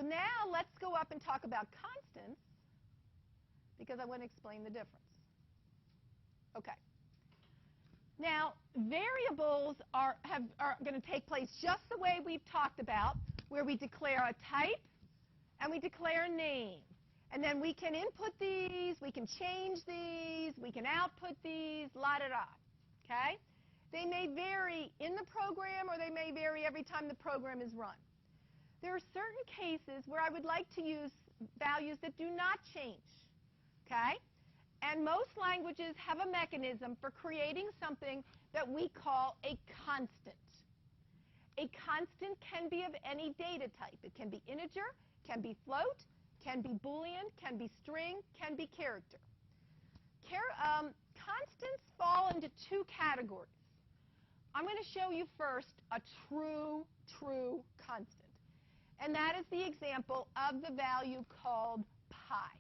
So now let's go up and talk about constants, because I want to explain the difference. Okay. Now, variables are going to take place just the way we've talked about, where we declare a type and we declare a name. And then we can input these, we can change these, we can output these, la-da-da. Okay? They may vary in the program, or they may vary every time the program is run. There are certain cases where I would like to use values that do not change. Okay? And most languages have a mechanism for creating something that we call a constant. A constant can be of any data type. It can be integer, can be float, can be Boolean, can be string, can be character. Constants fall into two categories. I'm going to show you first a true constant. And that is the example of the value called pi.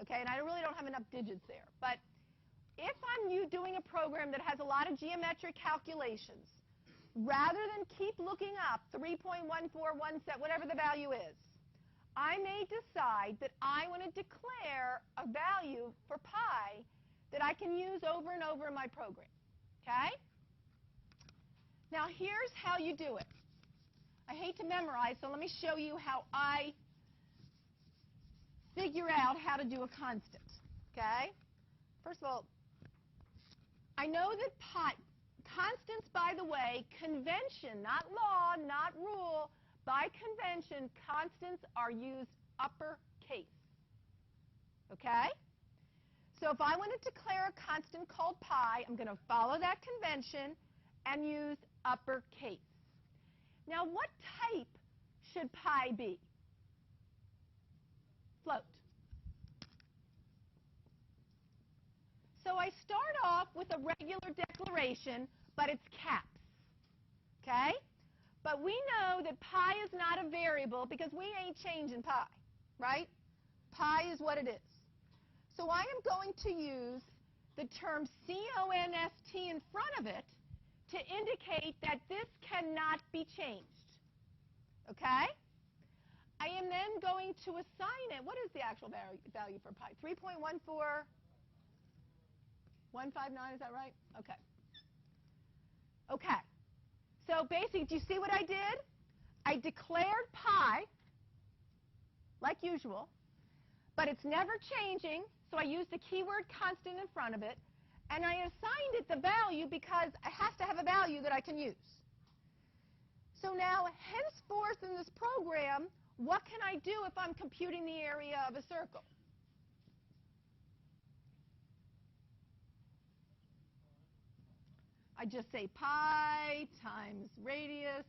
Okay, and I really don't have enough digits there. But if I'm doing a program that has a lot of geometric calculations, rather than keep looking up 3.1417, whatever the value is, I may decide that I want to declare a value for pi that I can use over and over in my program. Okay? Now here's how you do it. I hate to memorize, so let me show you how I figure out how to do a constant. Okay? First of all, I know that constants, by the way, convention, not law, not rule, by convention, constants are used uppercase. Okay? So if I want to declare a constant called pi, I'm going to follow that convention and use uppercase. Now, what type should pi be? Float. So I start off with a regular declaration, but it's caps. Okay? But we know that pi is not a variable because we ain't changing pi, right? Pi is what it is. So I am going to use the term const in front of it to indicate that this cannot be changed. Okay? I am then going to assign it. What is the actual value for pi? 3.14159, is that right? Okay. Okay. So basically, do you see what I did? I declared pi, like usual, but it's never changing, so I used the keyword constant in front of it, and I assigned it the value because I have to have a value that I can use. So now, henceforth in this program, what can I do if I'm computing the area of a circle? I just say pi times radius,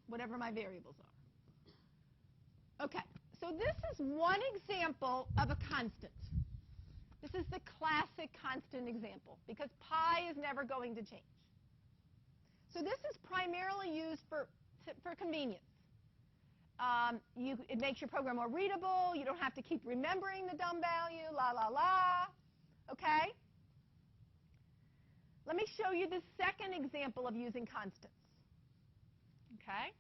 whatever my variables are. Okay, so this is one example of a constant. This is the classic constant example because pi is never going to change. So this is primarily used for convenience. It makes your program more readable. You don't have to keep remembering the dumb value, la, la, la. Okay? Let me show you the second example of using constants. Okay?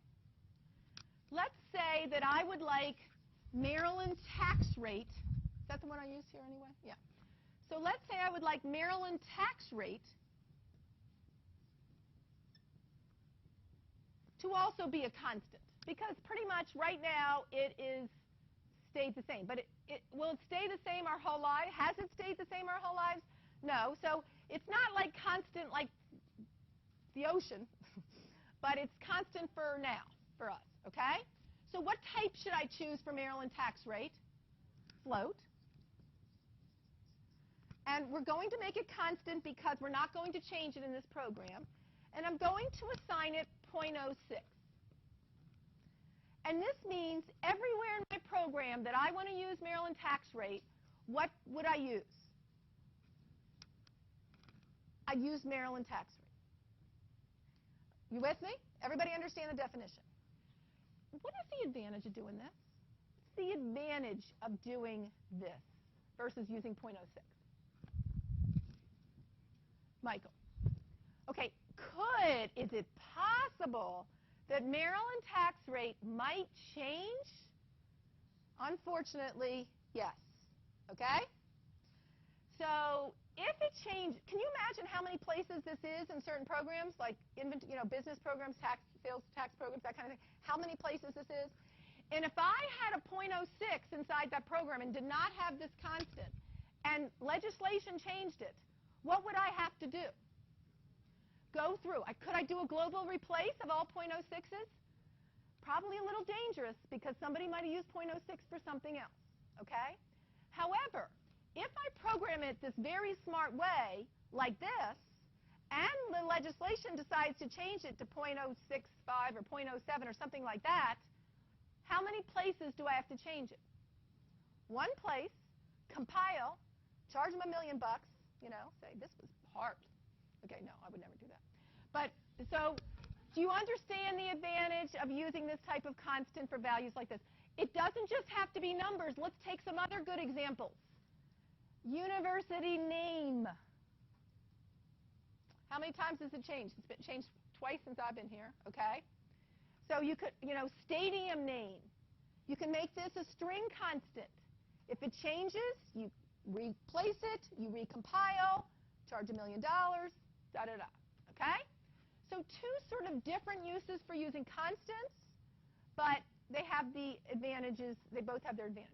Let's say that I would like Maryland tax rate. Is that the one I use here anyway? Yeah. So let's say I would like Maryland tax rate to also be a constant. Because pretty much right now it is stayed the same. But will it stay the same our whole lives? Has it stayed the same our whole lives? No. So it's not like constant like the ocean, but it's constant for now, for us. Okay? So what type should I choose for Maryland tax rate? Float. And we're going to make it constant because we're not going to change it in this program. And I'm going to assign it 0.06. And this means everywhere in my program that I want to use Maryland tax rate, what would I use? I'd use Maryland tax rate. You with me? Everybody understand the definition? What is the advantage of doing this? What's the advantage of doing this versus using 0.06? Michael. Okay, is it possible that Maryland tax rate might change? Unfortunately, yes. Okay? So if it changes, can you imagine how many places this is in certain programs, like business programs, sales tax programs, that kind of thing? How many places this is? And if I had a .06 inside that program and did not have this constant, and legislation changed it, what would I have to do? Go through. Could I do a global replace of all .06s? Probably a little dangerous because somebody might have used .06 for something else. Okay? However, if I program it this very smart way, like this, and the legislation decides to change it to .065 or .07 or something like that, how many places do I have to change it? One place, compile, charge them $1 million, say this was hard. Okay, no, I would never do that. But so do you understand the advantage of using this type of constant for values like this? It doesn't just have to be numbers. Let's take some other good examples. University name. How many times has it changed? It's been changed twice since I've been here, okay? So you could, stadium name. You can make this a string constant. If it changes, you replace it, you recompile, charge $1 million, da-da-da, okay? So two sort of different uses for using constants, but they have the advantages, they both have their advantages.